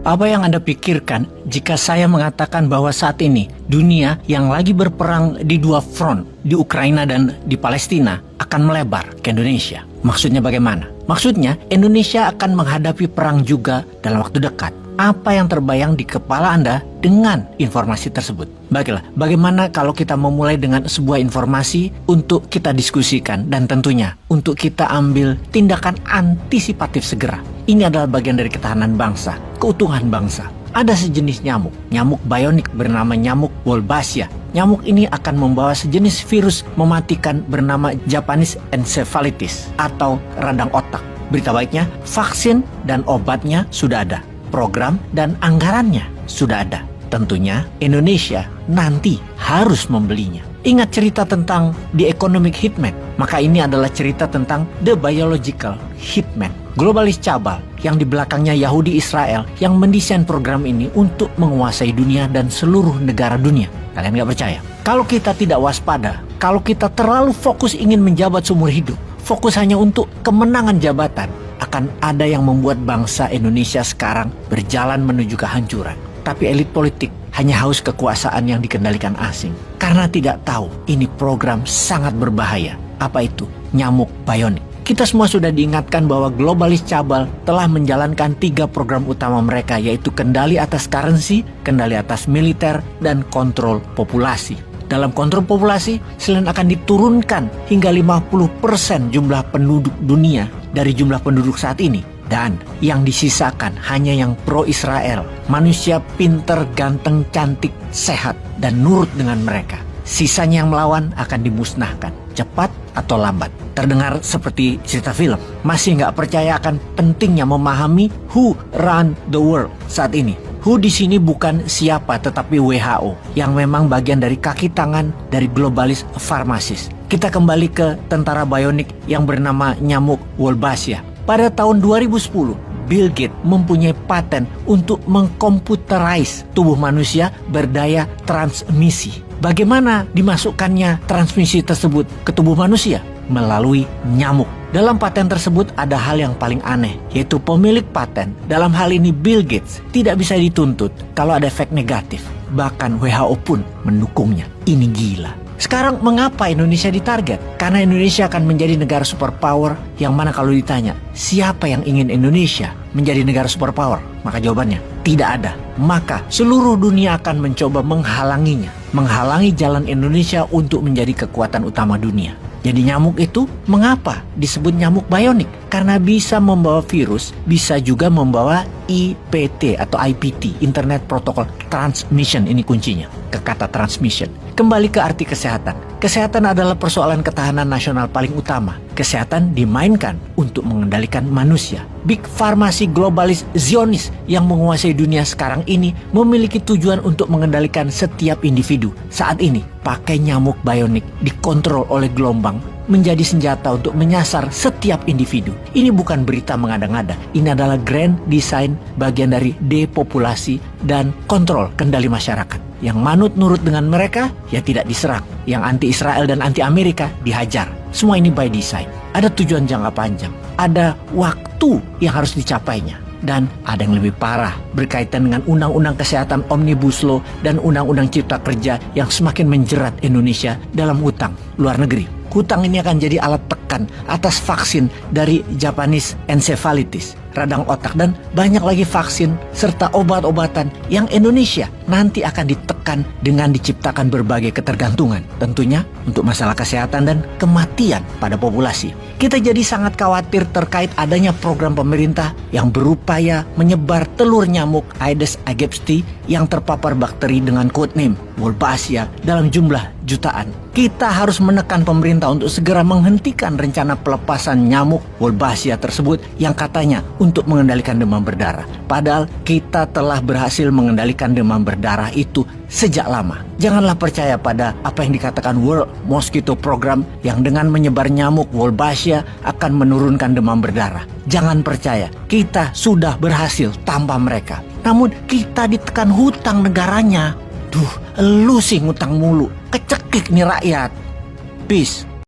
Apa yang Anda pikirkan jika saya mengatakan bahwa saat ini dunia yang lagi berperang di dua front, di Ukraina dan di Palestina, akan melebar ke Indonesia? Maksudnya bagaimana? Maksudnya Indonesia akan menghadapi perang juga dalam waktu dekat. Apa yang terbayang di kepala Anda dengan informasi tersebut? Baiklah, bagaimana kalau kita memulai dengan sebuah informasi untuk kita diskusikan dan tentunya untuk kita ambil tindakan antisipatif segera. Ini adalah bagian dari ketahanan bangsa, keutuhan bangsa. Ada sejenis nyamuk bionik bernama nyamuk Wolbachia. Nyamuk ini akan membawa sejenis virus mematikan bernama Japanese encephalitis atau radang otak. Berita baiknya, vaksin dan obatnya sudah ada. Program dan anggarannya sudah ada. Tentunya Indonesia nanti harus membelinya. Ingat cerita tentang The Economic Hitman? Maka ini adalah cerita tentang The Biological Hitman. Globalis cabal yang di belakangnya Yahudi Israel yang mendesain program ini untuk menguasai dunia dan seluruh negara dunia. Kalian gak percaya? Kalau kita tidak waspada, kalau kita terlalu fokus ingin menjabat seumur hidup, fokus hanya untuk kemenangan jabatan, akan ada yang membuat bangsa Indonesia sekarang berjalan menuju kehancuran. Tapi elit politik hanya haus kekuasaan yang dikendalikan asing. Karena tidak tahu ini program sangat berbahaya. Apa itu? Nyamuk bionik. Kita semua sudah diingatkan bahwa globalis cabal telah menjalankan 3 program utama mereka, yaitu kendali atas currency, kendali atas militer, dan kontrol populasi. Dalam kontrol populasi, selain akan diturunkan hingga 50% jumlah penduduk dunia dari jumlah penduduk saat ini. Dan yang disisakan hanya yang pro-Israel, manusia pinter, ganteng, cantik, sehat, dan nurut dengan mereka. Sisanya yang melawan akan dimusnahkan, cepat atau lambat. Terdengar seperti cerita film. Masih nggak percaya akan pentingnya memahami who run the world saat ini. WHO di sini bukan siapa tetapi WHO yang memang bagian dari kaki tangan dari globalis farmasis. Kita kembali ke tentara bionik yang bernama nyamuk Wolbachia. Pada tahun 2010, Bill Gates mempunyai paten untuk mengkomputerize tubuh manusia berdaya transmisi. Bagaimana dimasukkannya transmisi tersebut ke tubuh manusia? Melalui nyamuk. Dalam paten tersebut ada hal yang paling aneh, yaitu pemilik paten, dalam hal ini Bill Gates, tidak bisa dituntut kalau ada efek negatif. Bahkan WHO pun mendukungnya. Ini gila. Sekarang mengapa Indonesia ditarget? Karena Indonesia akan menjadi negara superpower yang mana kalau ditanya, siapa yang ingin Indonesia menjadi negara superpower? Maka jawabannya, tidak ada. Maka seluruh dunia akan mencoba menghalanginya. Menghalangi jalan Indonesia untuk menjadi kekuatan utama dunia. Jadi nyamuk itu mengapa disebut nyamuk bionik? Karena bisa membawa virus, bisa juga membawa IPT atau IPT, Internet Protocol Transmission, ini kuncinya, ke kata transmission. Kembali ke arti kesehatan. Kesehatan adalah persoalan ketahanan nasional paling utama. Kesehatan dimainkan untuk mengendalikan manusia. Big Pharmacy globalis Zionis yang menguasai dunia sekarang ini memiliki tujuan untuk mengendalikan setiap individu. Saat ini, pakai nyamuk bionik dikontrol oleh gelombang menjadi senjata untuk menyasar setiap individu. Ini bukan berita mengada-ngada. Ini adalah grand design bagian dari depopulasi dan kontrol kendali masyarakat. Yang manut nurut dengan mereka, ya tidak diserang. Yang anti-Israel dan anti-Amerika dihajar. Semua ini by design. Ada tujuan jangka panjang. Ada waktu yang harus dicapainya. Dan ada yang lebih parah berkaitan dengan undang-undang kesehatan Omnibus Law dan undang-undang cipta kerja yang semakin menjerat Indonesia dalam hutang luar negeri. Hutang ini akan jadi alat tekan atas vaksin dari Japanese encephalitis, radang otak, dan banyak lagi vaksin serta obat-obatan yang Indonesia nanti akan ditekan dengan diciptakan berbagai ketergantungan. Tentunya untuk masalah kesehatan dan kematian pada populasi. Kita jadi sangat khawatir terkait adanya program pemerintah yang berupaya menyebar telur nyamuk Aedes aegypti yang terpapar bakteri dengan codename Wolbachia dalam jumlah jutaan. Kita harus menekan pemerintah untuk segera menghentikan rencana pelepasan nyamuk Wolbachia tersebut yang katanya untuk mengendalikan demam berdarah. Padahal kita telah berhasil mengendalikan demam berdarah itu sejak lama. Janganlah percaya pada apa yang dikatakan World Mosquito Program yang dengan menyebar nyamuk Wolbachia akan menurunkan demam berdarah. Jangan percaya, kita sudah berhasil tanpa mereka. Namun kita ditekan hutang negaranya. Duh, lu sih ngutang mulu. Kecekik nih rakyat. Peace.